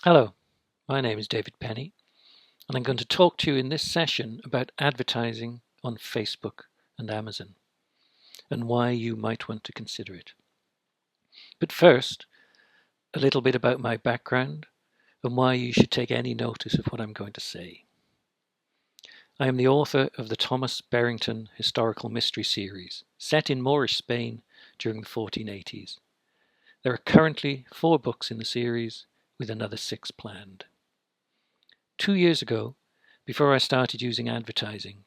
Hello, my name is David Penny, and I'm going to talk to you in this session about advertising on Facebook and Amazon and why you might want to consider it. But first, a little bit about my background and why you should take any notice of what I'm going to say. I am the author of the Thomas Berrington Historical Mystery Series, set in Moorish Spain during the 1480s. There are currently 4 books in the series, with another 6 planned. 2 years ago, before I started using advertising,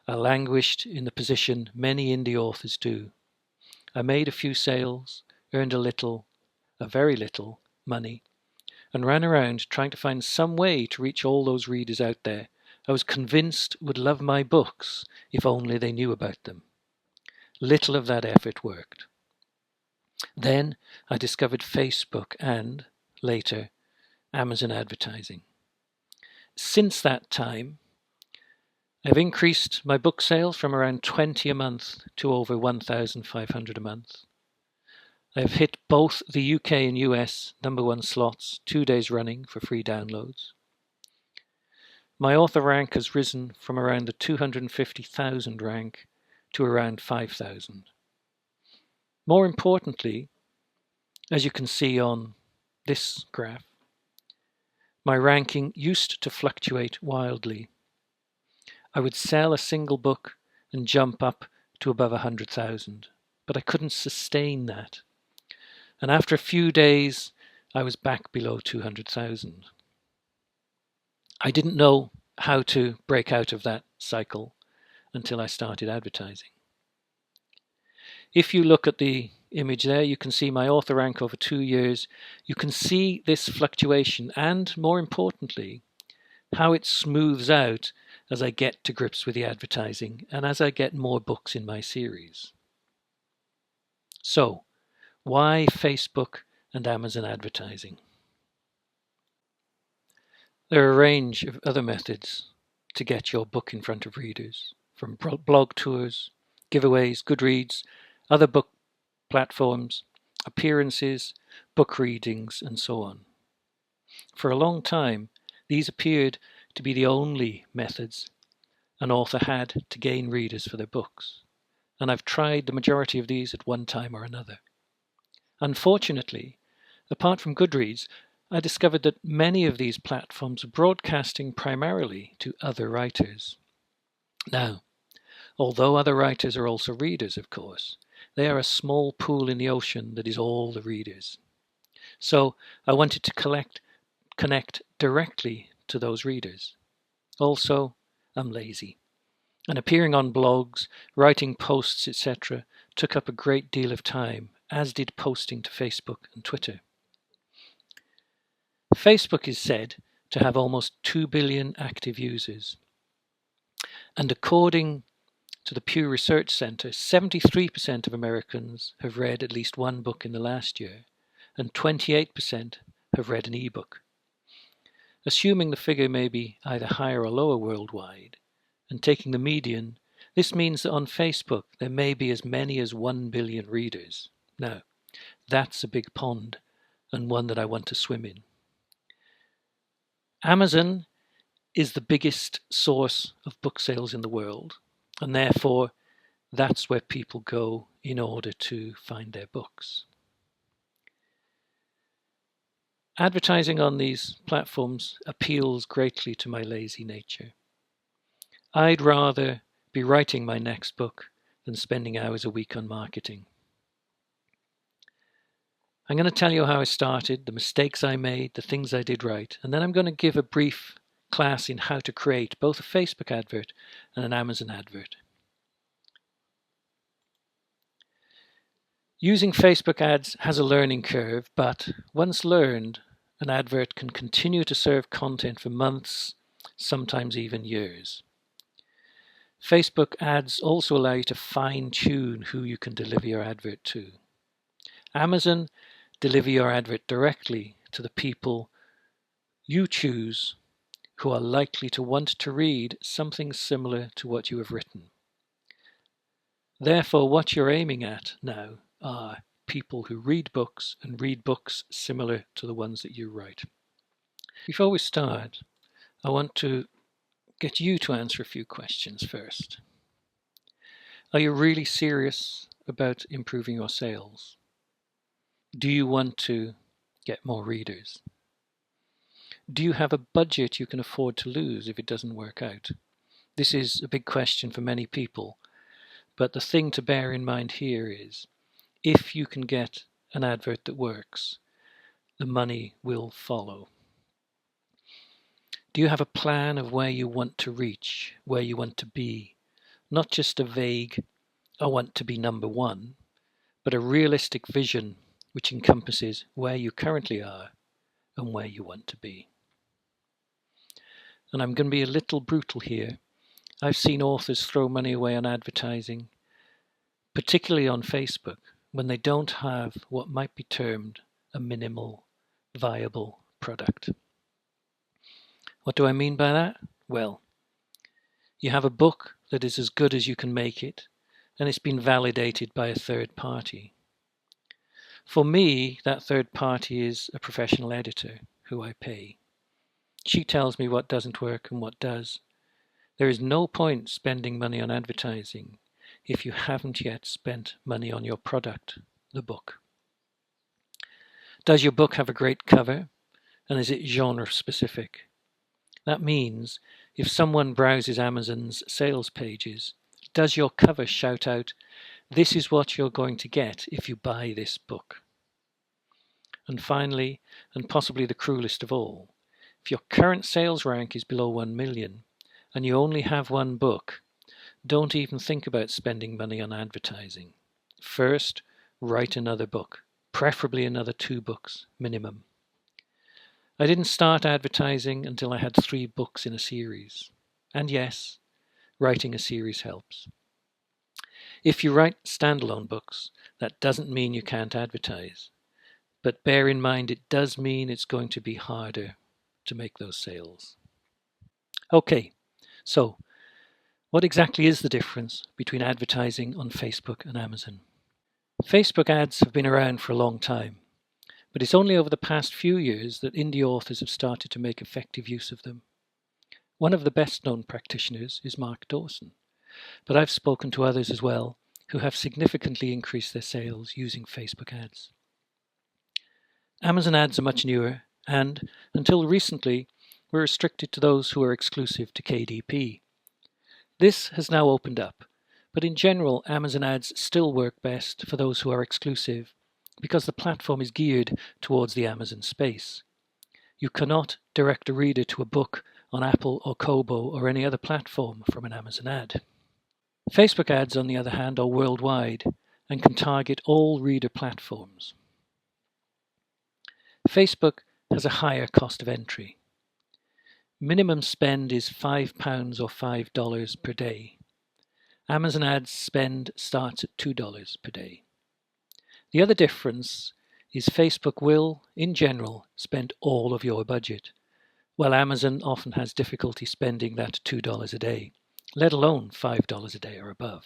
I languished in the position many indie authors do. I made a few sales, earned a very little, money, and ran around trying to find some way to reach all those readers out there I was convinced would love my books if only they knew about them. Little of that effort worked. Then I discovered Facebook and, later, Amazon advertising. Since that time, I've increased my book sales from around 20 a month to over 1,500 a month. I've hit both the UK and US #1 slots 2 days running for free downloads. My author rank has risen from around the 250,000 rank to around 5,000. More importantly, as you can see on this graph, my ranking used to fluctuate wildly. I would sell a single book and jump up to above 100,000, but I couldn't sustain that. And after a few days, I was back below 200,000. I didn't know how to break out of that cycle until I started advertising. If you look at the image there, you can see my author rank over 2 years. You can see this fluctuation and, more importantly, how it smooths out as I get to grips with the advertising and as I get more books in my series. So, why Facebook and Amazon advertising? There are a range of other methods to get your book in front of readers, from blog tours, giveaways, Goodreads, other book platforms, appearances, book readings, and so on. For a long time, these appeared to be the only methods an author had to gain readers for their books, and I've tried the majority of these at one time or another. Unfortunately, apart from Goodreads, I discovered that many of these platforms are broadcasting primarily to other writers. Now, although other writers are also readers, of course, they are a small pool in the ocean that is all the readers. So I wanted to connect directly to those readers. Also, I'm lazy, and appearing on blogs, writing posts, etc., took up a great deal of time, as did posting to Facebook and Twitter. Facebook is said to have almost 2 billion active users, and according to the Pew Research Center, 73% of Americans have read at least one book in the last year, and 28% have read an ebook. Assuming the figure may be either higher or lower worldwide, and taking the median, this means that on Facebook there may be as many as 1 billion readers. Now, that's a big pond, and one that I want to swim in. Amazon is the biggest source of book sales in the world, and therefore that's where people go in order to find their books. Advertising on these platforms appeals greatly to my lazy nature. I'd rather be writing my next book than spending hours a week on marketing. I'm going to tell you how I started, the mistakes I made, the things I did right, and then I'm going to give a brief class in how to create both a Facebook advert and an Amazon advert. Using Facebook ads has a learning curve, but once learned, an advert can continue to serve content for months, sometimes even years. Facebook ads also allow you to fine-tune who you can deliver your advert to. Amazon deliver your advert directly to the people you choose who are likely to want to read something similar to what you have written. Therefore, what you're aiming at now are people who read books and read books similar to the ones that you write. Before we start, I want to get you to answer a few questions first. Are you really serious about improving your sales? Do you want to get more readers? Do you have a budget you can afford to lose if it doesn't work out? This is a big question for many people, but the thing to bear in mind here is if you can get an advert that works, the money will follow. Do you have a plan of where you want to reach, where you want to be? Not just a vague, I want to be number one, but a realistic vision which encompasses where you currently are and where you want to be. And I'm going to be a little brutal here. I've seen authors throw money away on advertising, particularly on Facebook, when they don't have what might be termed a minimal viable product. What do I mean by that? Well, you have a book that is as good as you can make it, and it's been validated by a third party. For me, that third party is a professional editor who I pay. She tells me what doesn't work and what does. There is no point spending money on advertising if you haven't yet spent money on your product, the book. Does your book have a great cover? And is it genre specific? That means if someone browses Amazon's sales pages, does your cover shout out, "This is what you're going to get if you buy this book"? And finally, and possibly the cruelest of all, if your current sales rank is below 1 million and you only have one book, don't even think about spending money on advertising. First, write another book, preferably another 2 books minimum. I didn't start advertising until I had 3 books in a series. And yes, writing a series helps. If you write standalone books, that doesn't mean you can't advertise. But bear in mind it does mean it's going to be harder to make those sales. Okay, so what exactly is the difference between advertising on Facebook and Amazon? Facebook ads have been around for a long time, but it's only over the past few years that indie authors have started to make effective use of them. One of the best-known practitioners is Mark Dawson, but I've spoken to others as well who have significantly increased their sales using Facebook ads. Amazon ads are much newer and, until recently, were restricted to those who are exclusive to KDP. This has now opened up, but in general, Amazon ads still work best for those who are exclusive because the platform is geared towards the Amazon space. You cannot direct a reader to a book on Apple or Kobo or any other platform from an Amazon ad. Facebook ads, on the other hand, are worldwide and can target all reader platforms. Facebook has a higher cost of entry. Minimum spend is £5 or $5 per day. Amazon ads spend starts at $2 per day. The other difference is Facebook will, in general, spend all of your budget, while Amazon often has difficulty spending that $2 a day, let alone $5 a day or above.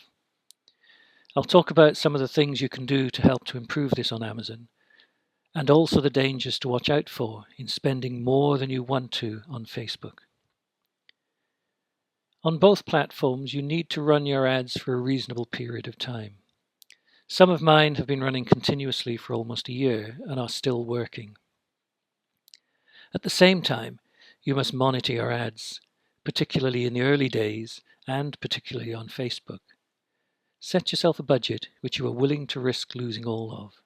I'll talk about some of the things you can do to help to improve this on Amazon, and also the dangers to watch out for in spending more than you want to on Facebook. On both platforms, you need to run your ads for a reasonable period of time. Some of mine have been running continuously for almost a year and are still working. At the same time, you must monitor your ads, particularly in the early days and particularly on Facebook. Set yourself a budget which you are willing to risk losing all of.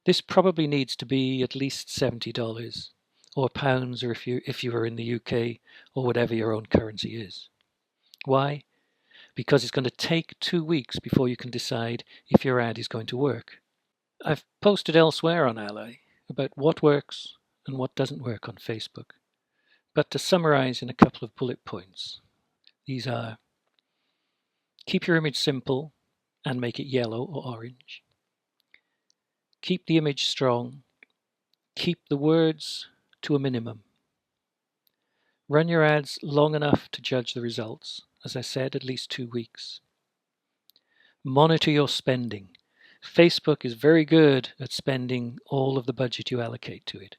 This probably needs to be at least $70 or pounds, or if you are in the UK or whatever your own currency is. Why? Because it's going to take 2 weeks before you can decide if your ad is going to work. I've posted elsewhere on Ally about what works and what doesn't work on Facebook. But to summarize in a couple of bullet points, these are: keep your image simple and make it yellow or orange. Keep the image strong. Keep the words to a minimum. Run your ads long enough to judge the results. As I said, at least 2 weeks. Monitor your spending. Facebook is very good at spending all of the budget you allocate to it.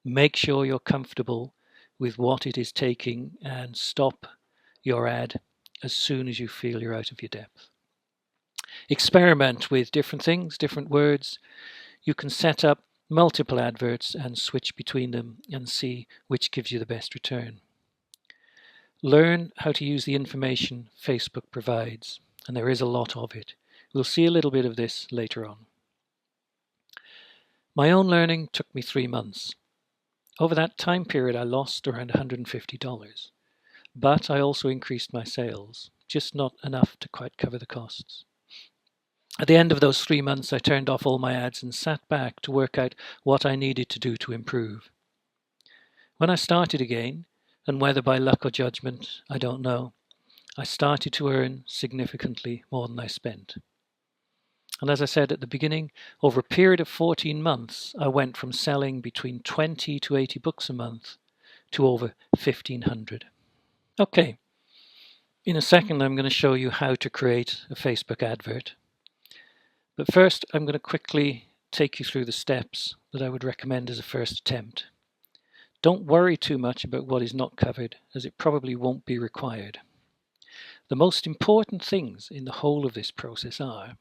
Make sure you're comfortable with what it is taking and stop your ad as soon as you feel you're out of your depth. Experiment with different things, different words. You can set up multiple adverts and switch between them and see which gives you the best return. Learn how to use the information Facebook provides, and there is a lot of it. We'll see a little bit of this later on. My own learning took me 3 months. Over that time period, I lost around $150, but I also increased my sales, just not enough to quite cover the costs. At the end of those 3 months, I turned off all my ads and sat back to work out what I needed to do to improve. When I started again, and whether by luck or judgment, I don't know, I started to earn significantly more than I spent. And as I said at the beginning, over a period of 14 months, I went from selling between 20 to 80 books a month to over 1,500. Okay, in a second I'm going to show you how to create a Facebook advert. But first I'm going to quickly take you through the steps that I would recommend as a first attempt. Don't worry too much about what is not covered, as it probably won't be required. The most important things in the whole of this process are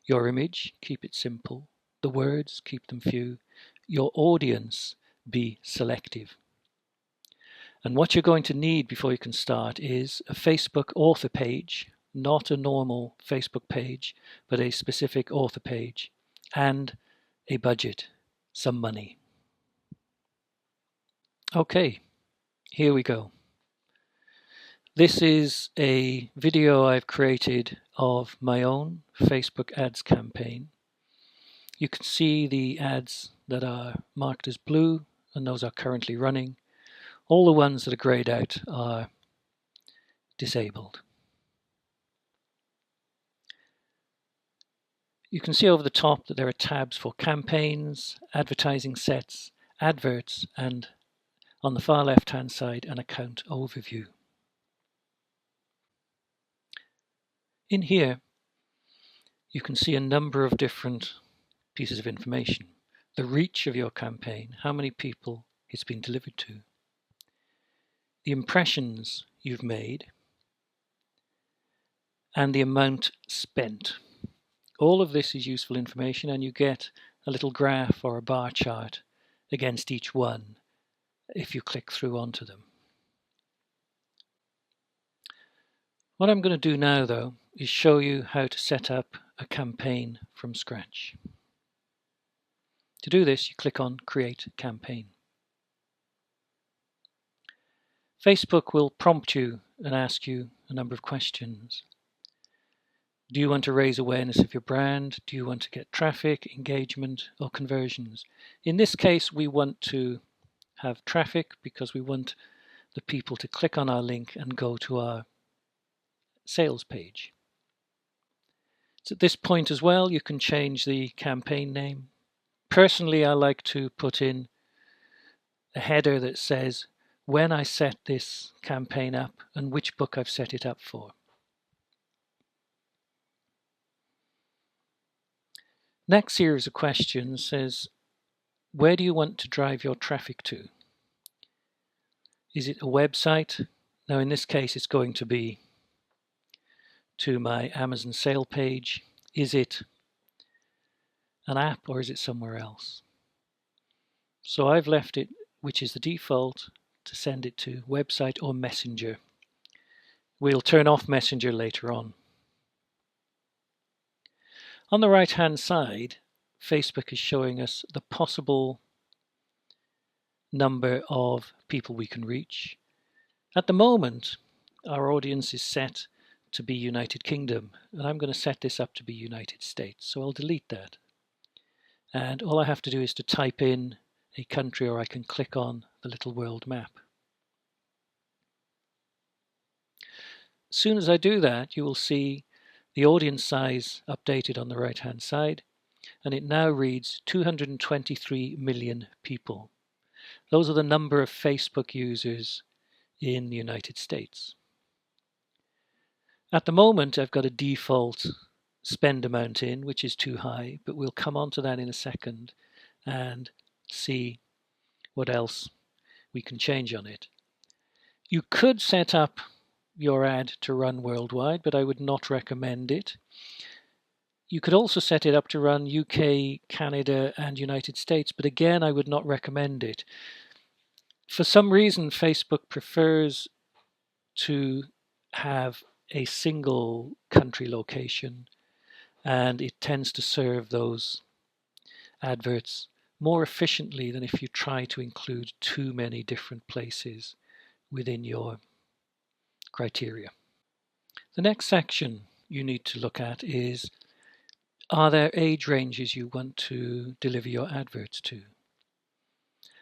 your image, keep it simple. The words, keep them few. Your audience, be selective. And what you're going to need before you can start is a Facebook author page, not a normal Facebook page, but a specific author page, and a budget, some money. Okay, here we go. This is a video I've created of my own Facebook ads campaign. You can see the ads that are marked as blue, and those are currently running. All the ones that are grayed out are disabled. You can see over the top that there are tabs for campaigns, advertising sets, adverts, and on the far left-hand side, an account overview. In here, you can see a number of different pieces of information. The reach of your campaign, how many people it's been delivered to, the impressions you've made, and the amount spent. All of this is useful information, and you get a little graph or a bar chart against each one if you click through onto them. What I'm going to do now, though, is show you how to set up a campaign from scratch. To do this, you click on Create Campaign. Facebook will prompt you and ask you a number of questions. Do you want to raise awareness of your brand? Do you want to get traffic, engagement, or conversions? In this case, we want to have traffic because we want the people to click on our link and go to our sales page. So at this point as well, you can change the campaign name. Personally, I like to put in a header that says when I set this campaign up and which book I've set it up for. Next series of questions says, where do you want to drive your traffic to? Is it a website? Now in this case it's going to be to my Amazon sale page. Is it an app or is it somewhere else? So I've left it, which is the default, to send it to website or Messenger. We'll turn off Messenger later on. On the right hand side, Facebook is showing us the possible number of people we can reach. At the moment, our audience is set to be United Kingdom, and I'm going to set this up to be United States, so I'll delete that. And all I have to do is to type in a country, or I can click on the little world map. As soon as I do that, you will see the audience size updated on the right hand side, and it now reads 223 million people. Those are the number of Facebook users in the United States. At the moment, I've got a default spend amount in, which is too high, but we'll come on to that in a second and see what else we can change on it. You could set up your ad to run worldwide, but I would not recommend it. You could also set it up to run UK, Canada, and United States, but again, I would not recommend it. For some reason, Facebook prefers to have a single country location, and it tends to serve those adverts more efficiently than if you try to include too many different places within your criteria. The next section you need to look at is, are there age ranges you want to deliver your adverts to?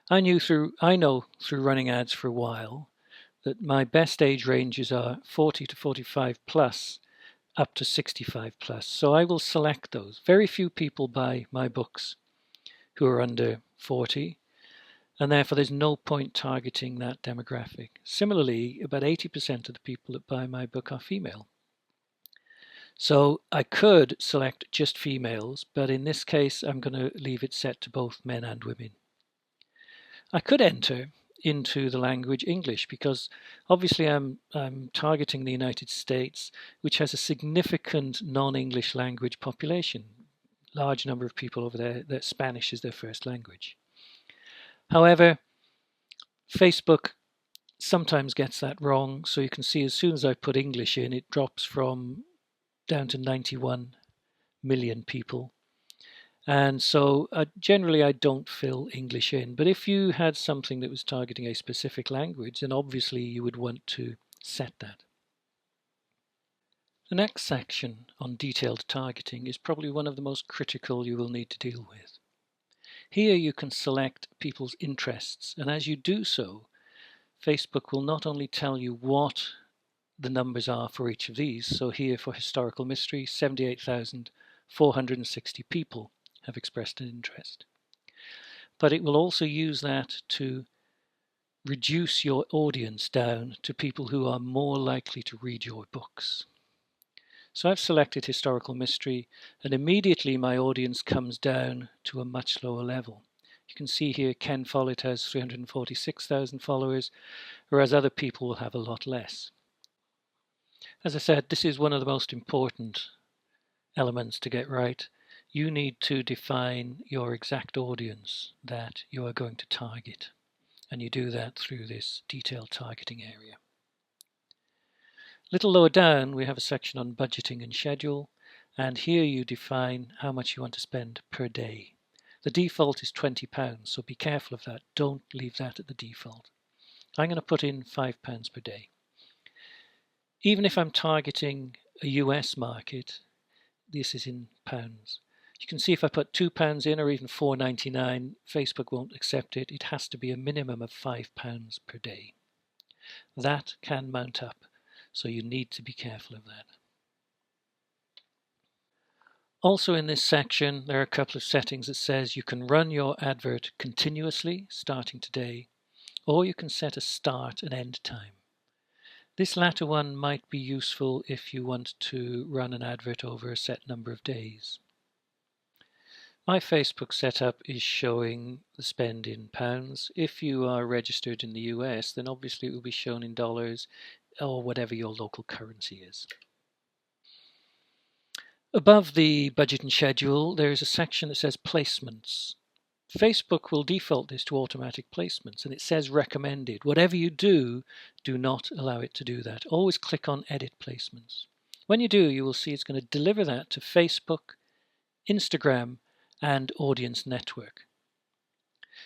I know through running ads for a while that my best age ranges are 40 to 45 plus, up to 65 plus. So I will select those. Very few people buy my books who are under 40, and therefore there's no point targeting that demographic. Similarly, about 80% of the people that buy my book are female. So I could select just females, but in this case, I'm going to leave it set to both men and women. I could enter into the language English because obviously I'm targeting the United States, which has a significant non-English language population. Large number of people over there that Spanish is their first language. However, Facebook sometimes gets that wrong. So you can see as soon as I put English in, it drops from down to 91 million people. And so generally I don't fill English in. But if you had something that was targeting a specific language, then obviously you would want to set that. The next section on detailed targeting is probably one of the most critical you will need to deal with. Here you can select people's interests, and as you do so, Facebook will not only tell you what the numbers are for each of these. So here for historical mystery, 78,460 people have expressed an interest. But it will also use that to reduce your audience down to people who are more likely to read your books. So I've selected historical mystery, and immediately my audience comes down to a much lower level. You can see here Ken Follett has 346,000 followers, whereas other people will have a lot less. As I said, this is one of the most important elements to get right. You need to define your exact audience that you are going to target, and you do that through this detailed targeting area. A little lower down, we have a section on budgeting and schedule, and here you define how much you want to spend per day. The default is £20, so be careful of that. Don't leave that at the default. I'm going to put in £5 per day. Even if I'm targeting a US market, this is in pounds. You can see if I put £2 in or even $4.99, Facebook won't accept it. It has to be a minimum of £5 per day. That can mount up, so you need to be careful of that. Also in this section, there are a couple of settings that says you can run your advert continuously, starting today, or you can set a start and end time. This latter one might be useful if you want to run an advert over a set number of days. My Facebook setup is showing the spend in pounds. If you are registered in the US, then obviously it will be shown in dollars or whatever your local currency is. Above the budget and schedule, there is a section that says placements. Facebook will default this to automatic placements, and it says recommended. Whatever you do, do not allow it to do that. Always click on edit placements. When you do, you will see it's going to deliver that to Facebook, Instagram, and Audience Network.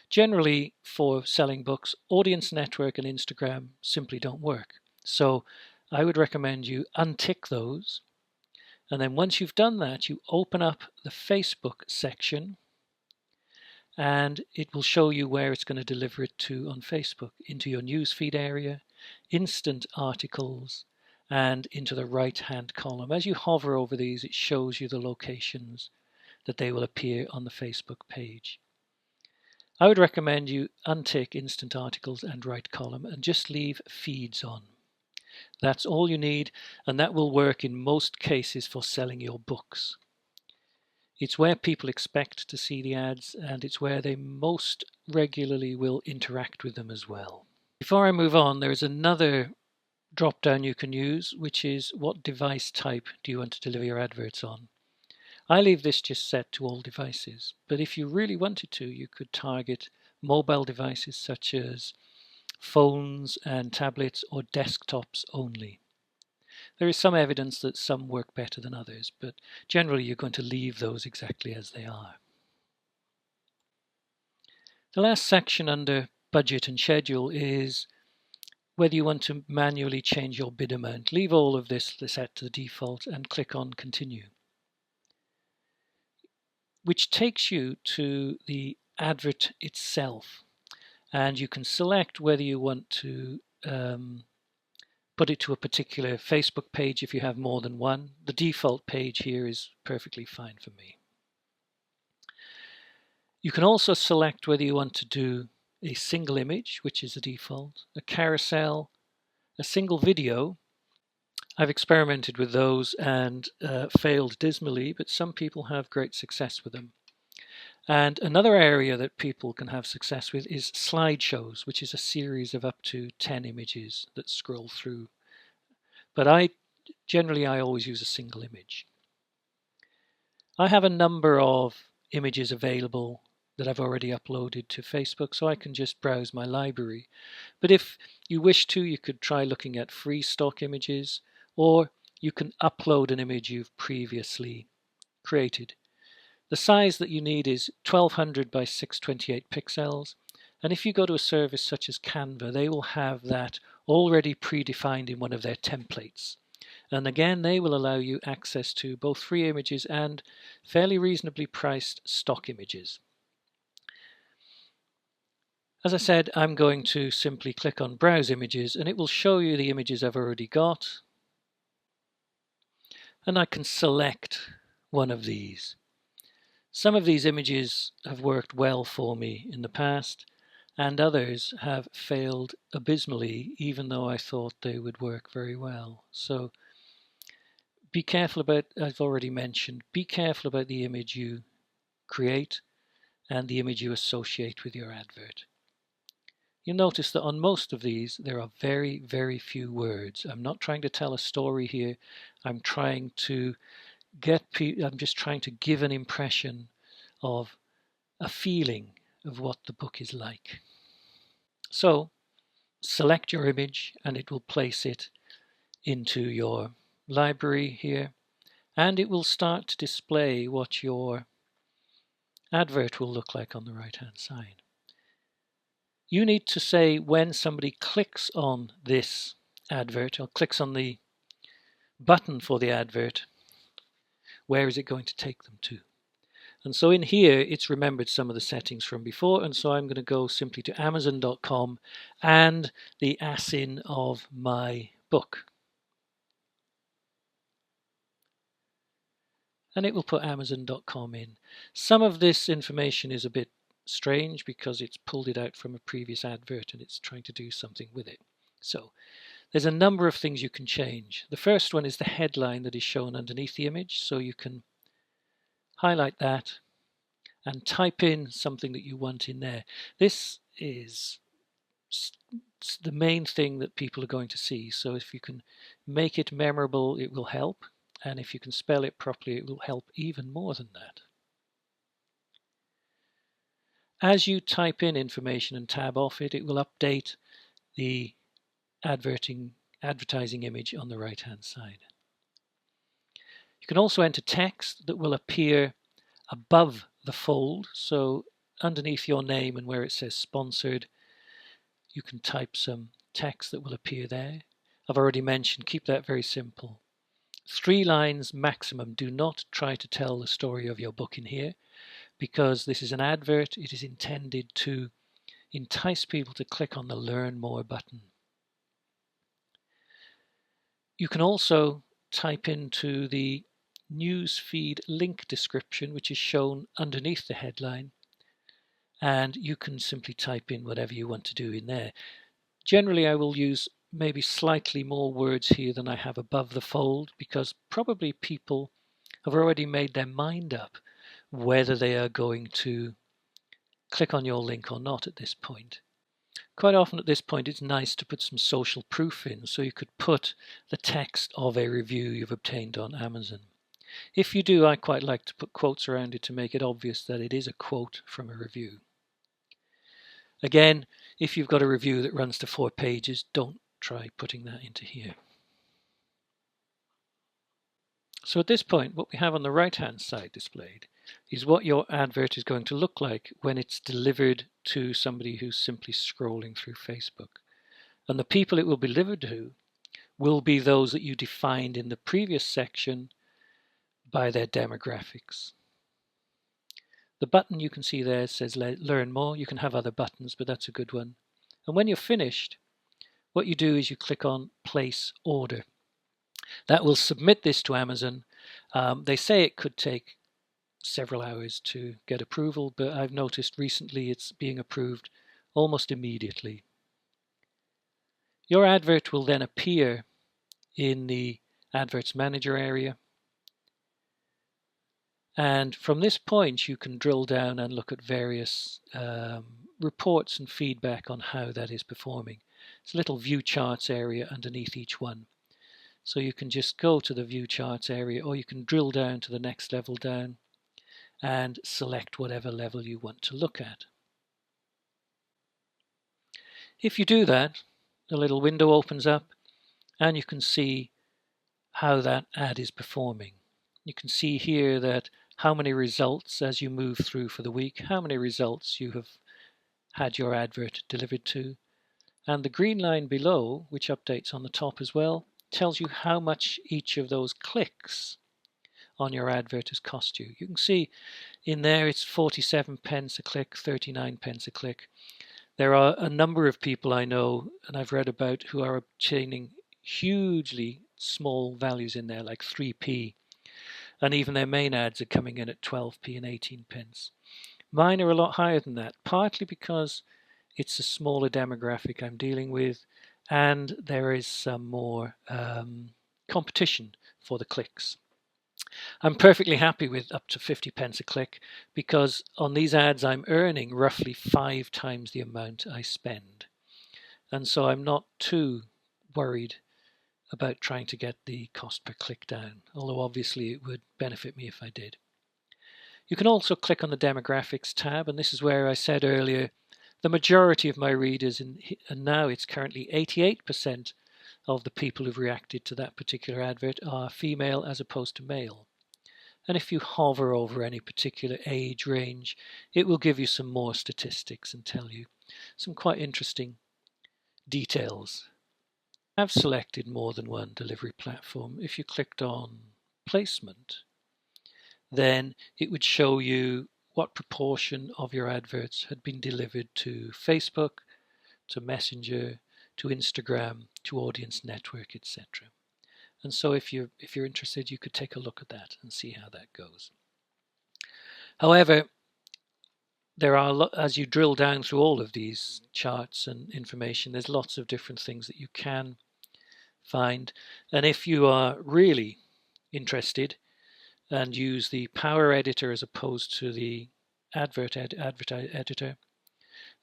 Generally, for selling books, Audience Network and Instagram simply don't work. So I would recommend you untick those. And then once you've done that, you open up the Facebook section, and it will show you where it's going to deliver it to on Facebook, into your newsfeed area, instant articles, and into the right-hand column. As you hover over these, it shows you the locations that they will appear on the Facebook page. I would recommend you untick instant articles and right column and just leave feeds on. That's all you need, and that will work in most cases for selling your books. It's where people expect to see the ads, and it's where they most regularly will interact with them as well. Before I move on, there is another drop down you can use, which is what device type do you want to deliver your adverts on. I leave this just set to all devices, but if you really wanted to, you could target mobile devices such as phones and tablets or desktops only. There is some evidence that some work better than others, but generally you're going to leave those exactly as they are. The last section under budget and schedule is whether you want to manually change your bid amount. Leave all of this set to the default and click on continue, which takes you to the advert itself, and you can select whether you want to put it to a particular Facebook page if you have more than one. The default page here is perfectly fine for me. You can also select whether you want to do a single image, which is the default, a carousel, a single video. I've experimented with those and failed dismally, but some people have great success with them. And another area that people can have success with is slideshows, which is a series of up to 10 images that scroll through. But I always use a single image. I have a number of images available that I've already uploaded to Facebook, so I can just browse my library. But if you wish to, you could try looking at free stock images, or you can upload an image you've previously created. The size that you need is 1200 by 628 pixels, and if you go to a service such as Canva, they will have that already predefined in one of their templates. And again, they will allow you access to both free images and fairly reasonably priced stock images. As I said, I'm going to simply click on Browse Images, and it will show you the images I've already got. And I can select one of these. Some of these images have worked well for me in the past, and others have failed abysmally, even though I thought they would work very well. So be careful about, I've already mentioned, be careful about the image you create and the image you associate with your advert. You'll notice that on most of these there are very, very few words. I'm not trying to tell a story here. I'm trying to I'm just trying to give an impression of a feeling of what the book is like. So select your image and it will place it into your library here, and it will start to display what your advert will look like on the right hand side. You need to say when somebody clicks on this advert or clicks on the button for the advert, where is it going to take them to? And so in here, it's remembered some of the settings from before, and so I'm going to go simply to Amazon.com and the ASIN of my book. And it will put Amazon.com in. Some of this information is a bit strange because it's pulled it out from a previous advert and it's trying to do something with it. So there's a number of things you can change. The first one is the headline that is shown underneath the image, so you can highlight that and type in something that you want in there. This is the main thing that people are going to see, so if you can make it memorable, it will help, and if you can spell it properly, it will help even more than that. As you type in information and tab off it, it will update the advertising image on the right hand side. You can also enter text that will appear above the fold, so underneath your name and where it says sponsored, you can type some text that will appear there. I've already mentioned, keep that very simple. 3 lines maximum. Do not try to tell the story of your book in here, because this is an advert. It is intended to entice people to click on the Learn More button. You can also type into the newsfeed link description, which is shown underneath the headline, and you can simply type in whatever you want to do in there. Generally, I will use maybe slightly more words here than I have above the fold, because probably people have already made their mind up whether they are going to click on your link or not at this point. Quite often at this point it's nice to put some social proof in, so you could put the text of a review you've obtained on Amazon. If you do, I quite like to put quotes around it to make it obvious that it is a quote from a review. Again, if you've got a review that runs to 4 pages, don't try putting that into here. So at this point, what we have on the right-hand side displayed is what your advert is going to look like when it's delivered to somebody who's simply scrolling through Facebook. And the people it will be delivered to will be those that you defined in the previous section by their demographics. The button you can see there says Learn More. You can have other buttons, but that's a good one. And when you're finished, what you do is you click on Place Order. That will submit this to Amazon. They say it could take several hours to get approval, but I've noticed recently it's being approved almost immediately. Your advert will then appear in the Adverts Manager area. And from this point, you can drill down and look at various reports and feedback on how that is performing. It's a little view charts area underneath each one. So you can just go to the view charts area, or you can drill down to the next level down and select whatever level you want to look at. If you do that, a little window opens up and you can see how that ad is performing. You can see here that how many results as you move through for the week, how many results you have had your advert delivered to. And the green line below, which updates on the top as well, tells you how much each of those clicks on your advert has cost you. You can see in there it's 47 pence a click, 39 pence a click. There are a number of people I know and I've read about who are obtaining hugely small values in there, like 3p. And even their main ads are coming in at 12p and 18 pence. Mine are a lot higher than that, partly because it's a smaller demographic I'm dealing with, and there is some more competition for the clicks. I'm perfectly happy with up to 50 pence a click, because on these ads I'm earning roughly 5 times the amount I spend. And so I'm not too worried about trying to get the cost per click down, although obviously it would benefit me if I did. You can also click on the demographics tab, and this is where I said earlier the majority of my readers, and now it's currently 88% of the people who've reacted to that particular advert are female as opposed to male. And if you hover over any particular age range, it will give you some more statistics and tell you some quite interesting details. I've selected more than one delivery platform. If you clicked on placement, then it would show you what proportion of your adverts had been delivered to Facebook, to Messenger, to Instagram, to Audience Network, etc. And so if you're interested, you could take a look at that and see how that goes. However, there are, as you drill down through all of these charts and information, there's lots of different things that you can find. And if you are really interested and use the Power Editor as opposed to the Advert Editor,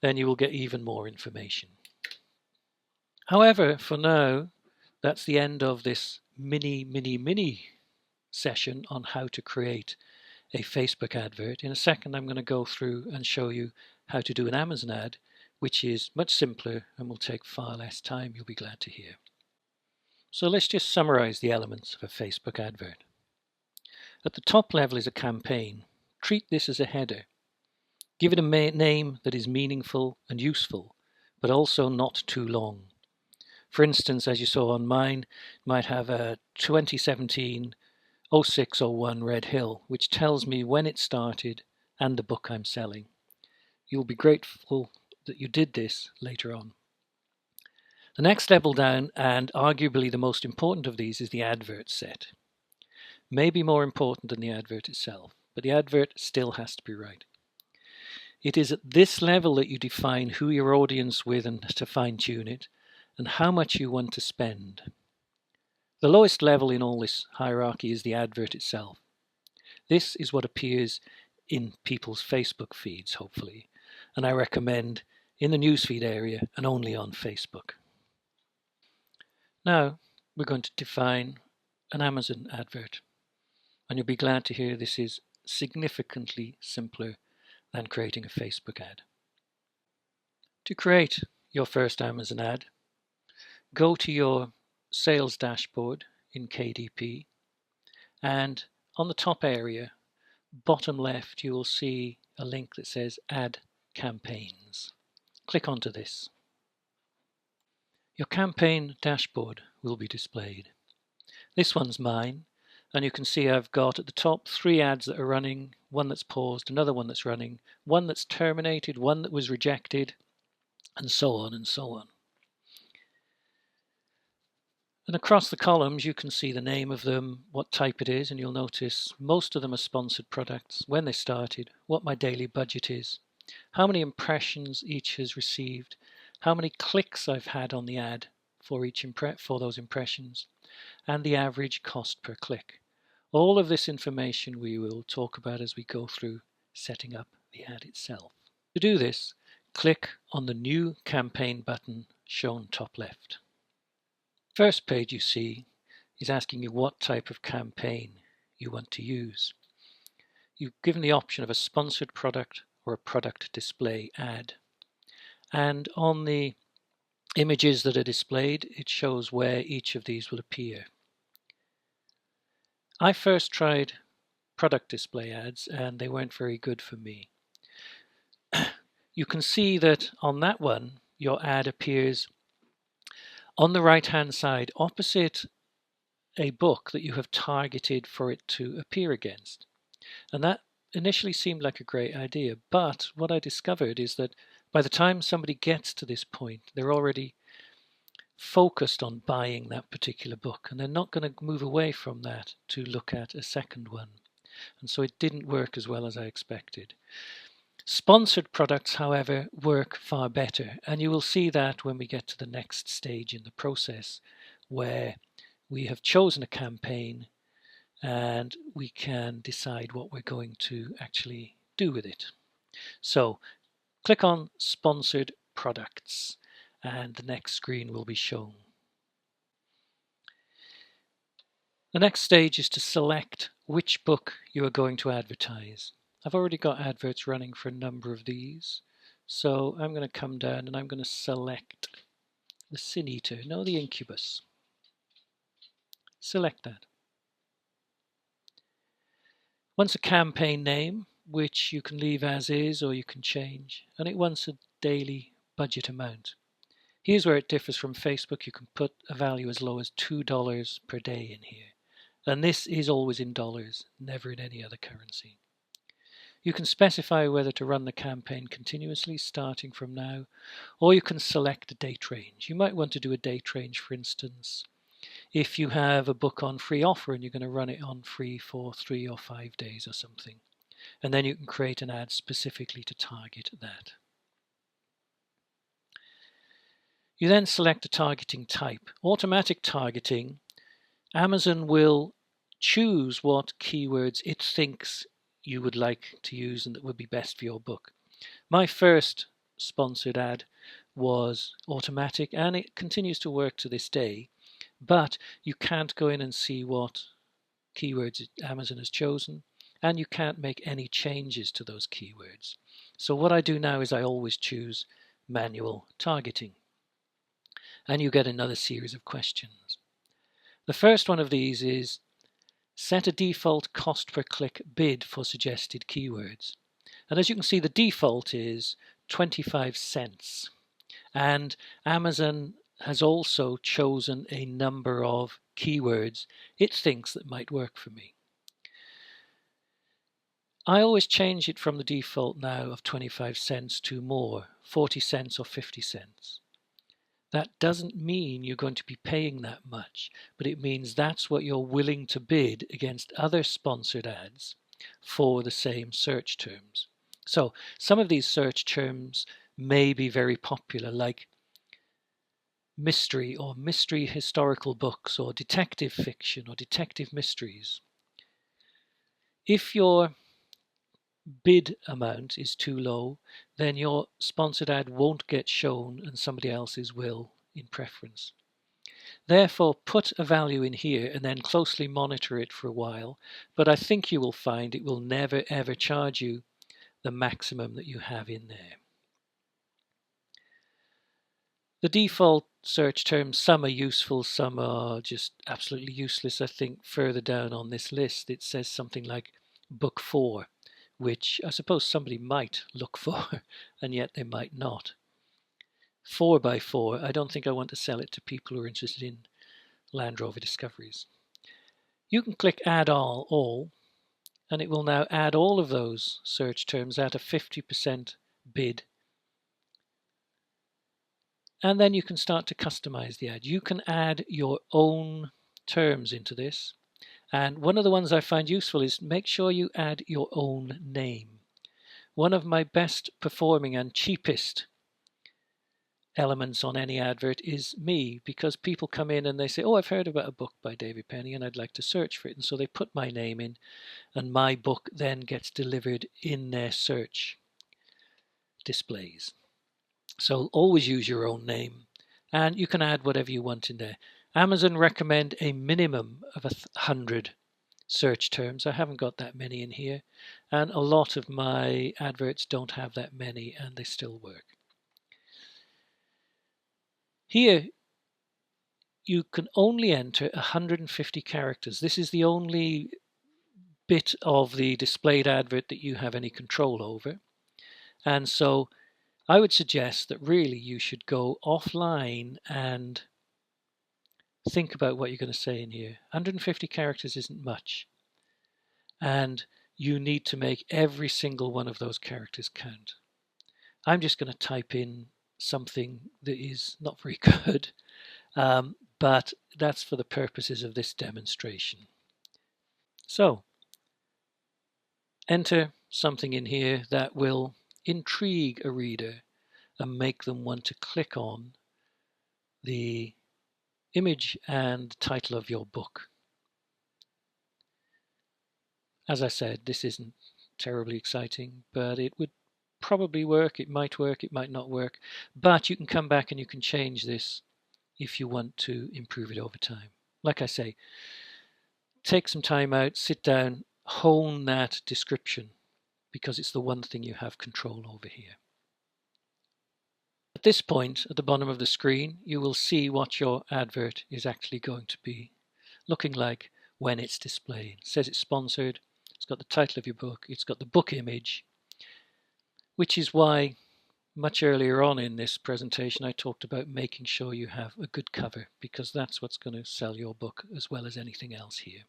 then you will get even more information. However, for now, that's the end of this mini session on how to create a Facebook advert. In a second, I'm going to go through and show you how to do an Amazon ad, which is much simpler and will take far less time, you'll be glad to hear. So let's just summarize the elements of a Facebook advert. At the top level is a campaign. Treat this as a header. Give it a name that is meaningful and useful, but also not too long. For instance, as you saw on mine, it might have a 2017 0601 Red Hill, which tells me when it started and the book I'm selling. You'll be grateful that you did this later on. The next level down, and arguably the most important of these, is the advert set. Maybe more important than the advert itself, but the advert still has to be right. It is at this level that you define who your audience with and to fine-tune it, and how much you want to spend. The lowest level in all this hierarchy is the advert itself. This is what appears in people's Facebook feeds, hopefully. And I recommend in the newsfeed area and only on Facebook. Now we're going to define an Amazon advert. And you'll be glad to hear this is significantly simpler than creating a Facebook ad. To create your first Amazon ad, go to your sales dashboard in KDP, and on the top area, bottom left, you will see a link that says Add Campaigns. Click onto this. Your campaign dashboard will be displayed. This one's mine, and you can see I've got at the top 3 ads that are running, one that's paused, another one that's running, one that's terminated, one that was rejected, and so on and so on. And across the columns you can see the name of them, what type it is, and you'll notice most of them are sponsored products, when they started, what my daily budget is, how many impressions each has received, how many clicks I've had on the ad for those impressions, and the average cost per click. All of this information we will talk about as we go through setting up the ad itself. To do this, click on the New Campaign button shown top left. First page you see is asking you what type of campaign you want to use. You've given the option of a sponsored product or a product display ad. And on the images that are displayed, it shows where each of these will appear. I first tried product display ads and they weren't very good for me. You can see that on that one, your ad appears on the right hand side opposite a book that you have targeted for it to appear against. And that initially seemed like a great idea, but what I discovered is that by the time somebody gets to this point, they're already focused on buying that particular book, and they're not going to move away from that to look at a second one. And so it didn't work as well as I expected. Sponsored products, however, work far better, and you will see that when we get to the next stage in the process, where we have chosen a campaign and we can decide what we're going to actually do with it. So click on Sponsored Products and the next screen will be shown. The next stage is to select which book you are going to advertise. I've already got adverts running for a number of these, so I'm going to come down and I'm going to select the Sin Eater, no, the Incubus. Select that. Wants a campaign name, which you can leave as is or you can change, and it wants a daily budget amount. Here's where it differs from Facebook. You can put a value as low as $2 per day in here, and this is always in dollars, never in any other currency. You can specify whether to run the campaign continuously starting from now, or you can select a date range. You might want to do a date range, for instance, if you have a book on free offer and you're going to run it on free for 3 or 5 days or something. And then you can create an ad specifically to target that. You then select a targeting type. Automatic targeting, Amazon will choose what keywords it thinks you would like to use and that would be best for your book. My first sponsored ad was automatic and it continues to work to this day, but you can't go in and see what keywords Amazon has chosen, and you can't make any changes to those keywords. So what I do now is I always choose manual targeting, and you get another series of questions. The first one of these is set a default cost per click bid for suggested keywords. And as you can see, the default is 25 cents. And Amazon has also chosen a number of keywords it thinks that might work for me. I always change it from the default now of 25 cents to more, 40 cents or 50 cents. That doesn't mean you're going to be paying that much, but it means that's what you're willing to bid against other sponsored ads for the same search terms. So some of these search terms may be very popular, like mystery or mystery historical books or detective fiction or detective mysteries. If your bid amount is too low, then your sponsored ad won't get shown and somebody else's will in preference. Therefore, put a value in here and then closely monitor it for a while, but I think you will find it will never ever charge you the maximum that you have in there. The default search terms, some are useful, some are just absolutely useless. I think further down on this list it says something like book 4, which I suppose somebody might look for and yet they might not. 4x4, I don't think I want to sell it to people who are interested in Land Rover Discoveries. You can click add all and it will now add all of those search terms at a 50% bid. And then you can start to customize the ad. You can add your own terms into this. And one of the ones I find useful is make sure you add your own name. One of my best performing and cheapest elements on any advert is me, because people come in and they say, oh, I've heard about a book by David Penny and I'd like to search for it. And so they put my name in and my book then gets delivered in their search displays. So always use your own name and you can add whatever you want in there. Amazon recommend a minimum of 100 search terms. I haven't got that many in here, and a lot of my adverts don't have that many and they still work. Here you can only enter 150 characters. This is the only bit of the displayed advert that you have any control over. And so I would suggest that really you should go offline and think about what you're going to say in here. 150 characters isn't much. And you need to make every single one of those characters count. I'm just going to type in something that is not very good, but that's for the purposes of this demonstration. So, enter something in here that will intrigue a reader and make them want to click on the image and title of your book. As I said, this isn't terribly exciting, but it would probably work, it might not work, but you can come back and you can change this if you want to improve it over time. Like I say, take some time out, sit down, hone that description, because it's the one thing you have control over here. At this point, at the bottom of the screen, you will see what your advert is actually going to be looking like when it's displayed. It says it's sponsored, it's got the title of your book, it's got the book image, which is why much earlier on in this presentation I talked about making sure you have a good cover, because that's what's going to sell your book as well as anything else here.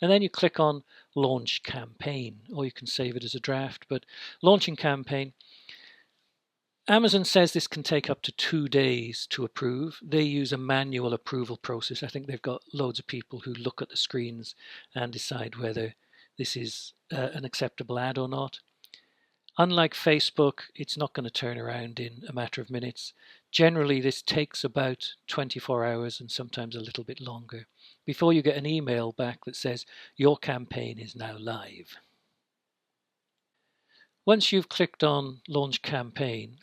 And then you click on Launch Campaign, or you can save it as a draft, but Launching Campaign, Amazon says this can take up to 2 days to approve. They use a manual approval process. I think they've got loads of people who look at the screens and decide whether this is an acceptable ad or not. Unlike Facebook, it's not going to turn around in a matter of minutes. Generally, this takes about 24 hours and sometimes a little bit longer before you get an email back that says your campaign is now live. Once you've clicked on Launch Campaign,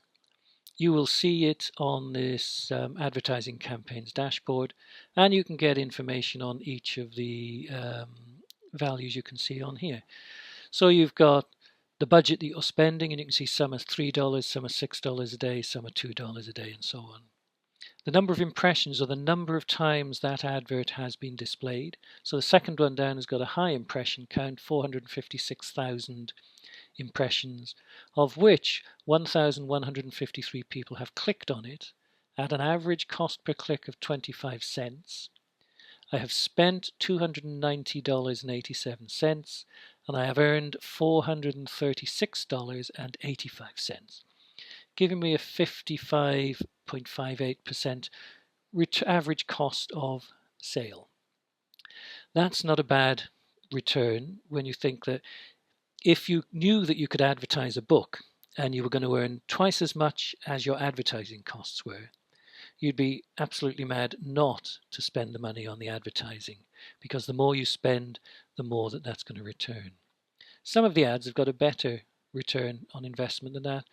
you will see it on this advertising campaigns dashboard, and you can get information on each of the values you can see on here. So you've got the budget that you're spending, and you can see some are $3, some are $6 a day, some are $2 a day, and so on. The number of impressions, or the number of times that advert has been displayed. So the second one down has got a high impression count, 456,000 impressions, of which 1,153 people have clicked on it at an average cost per click of 25 cents. I have spent $290.87 and I have earned $436.85, giving me a 55.58% average cost of sale. That's not a bad return when you think that if you knew that you could advertise a book and you were going to earn twice as much as your advertising costs were, you'd be absolutely mad not to spend the money on the advertising, because the more you spend, the more that's going to return. Some of the ads have got a better return on investment than that.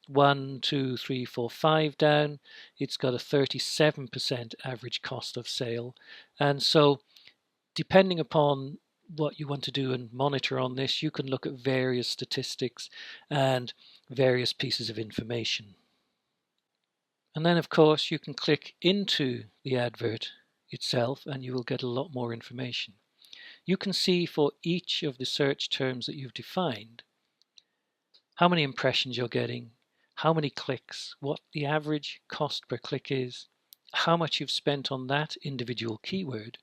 1, 2, 3, 4, 5 down, it's got a 37% average cost of sale. And so depending upon what you want to do and monitor on this, you can look at various statistics and various pieces of information. And then, of course, you can click into the advert itself and you will get a lot more information. You can see for each of the search terms that you've defined how many impressions you're getting, how many clicks, what the average cost per click is, how much you've spent on that individual keyword,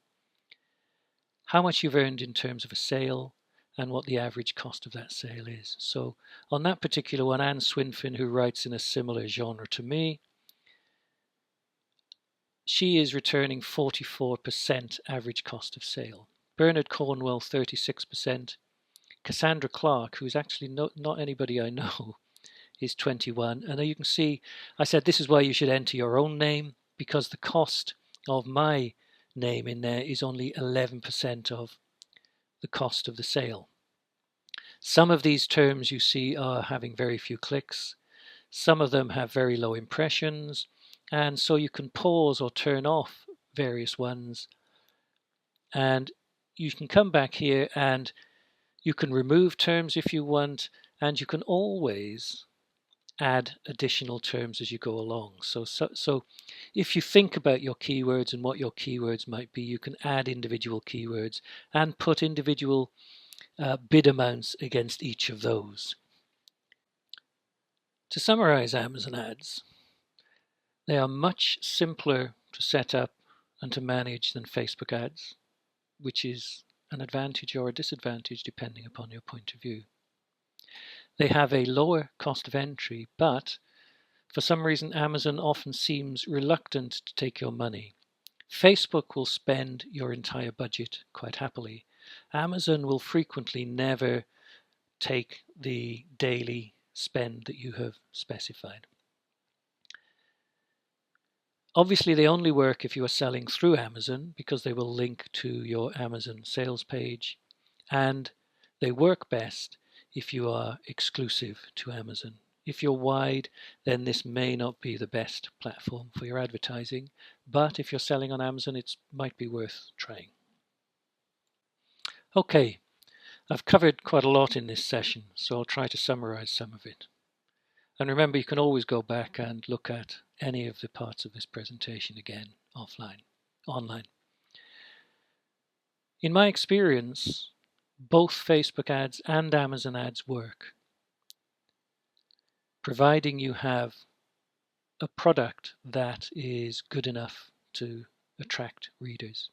how much you've earned in terms of a sale, and what the average cost of that sale is. So on that particular one, Anne Swinfen, who writes in a similar genre to me, she is returning 44% average cost of sale. Bernard Cornwell, 36%. Cassandra Clark, who's actually not anybody I know, is 21. And you can see, I said this is why you should enter your own name, because the cost of my name in there is only 11% of the cost of the sale. Some of these terms you see are having very few clicks. Some of them have very low impressions. And so you can pause or turn off various ones. And you can come back here and you can remove terms if you want. And you can always add additional terms as you go along. So if you think about your keywords and what your keywords might be, you can add individual keywords and put individual bid amounts against each of those. To summarize Amazon ads, they are much simpler to set up and to manage than Facebook ads, which is an advantage or a disadvantage depending upon your point of view. They have a lower cost of entry, but for some reason Amazon often seems reluctant to take your money. Facebook will spend your entire budget quite happily. Amazon will frequently never take the daily spend that you have specified. Obviously, they only work if you are selling through Amazon because they will link to your Amazon sales page, and they work best if you are exclusive to Amazon. If you're wide, then this may not be the best platform for your advertising, but if you're selling on Amazon, it might be worth trying. Okay, I've covered quite a lot in this session, so I'll try to summarize some of it. And remember, you can always go back and look at any of the parts of this presentation again online. In my experience, both Facebook ads and Amazon ads work, providing you have a product that is good enough to attract readers.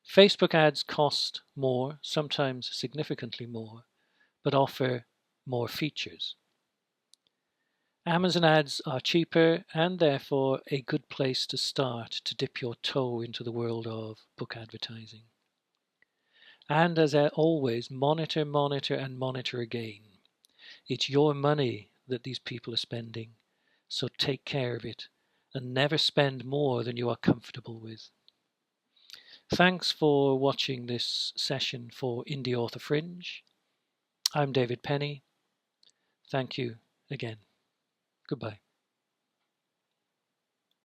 Facebook ads cost more, sometimes significantly more, but offer more features. Amazon ads are cheaper and therefore a good place to start to dip your toe into the world of book advertising. And as always, monitor again. It's your money that these people are spending, so take care of it and never spend more than you are comfortable with. Thanks for watching this session for Indie Author Fringe. I'm David Penny. Thank you again. Goodbye.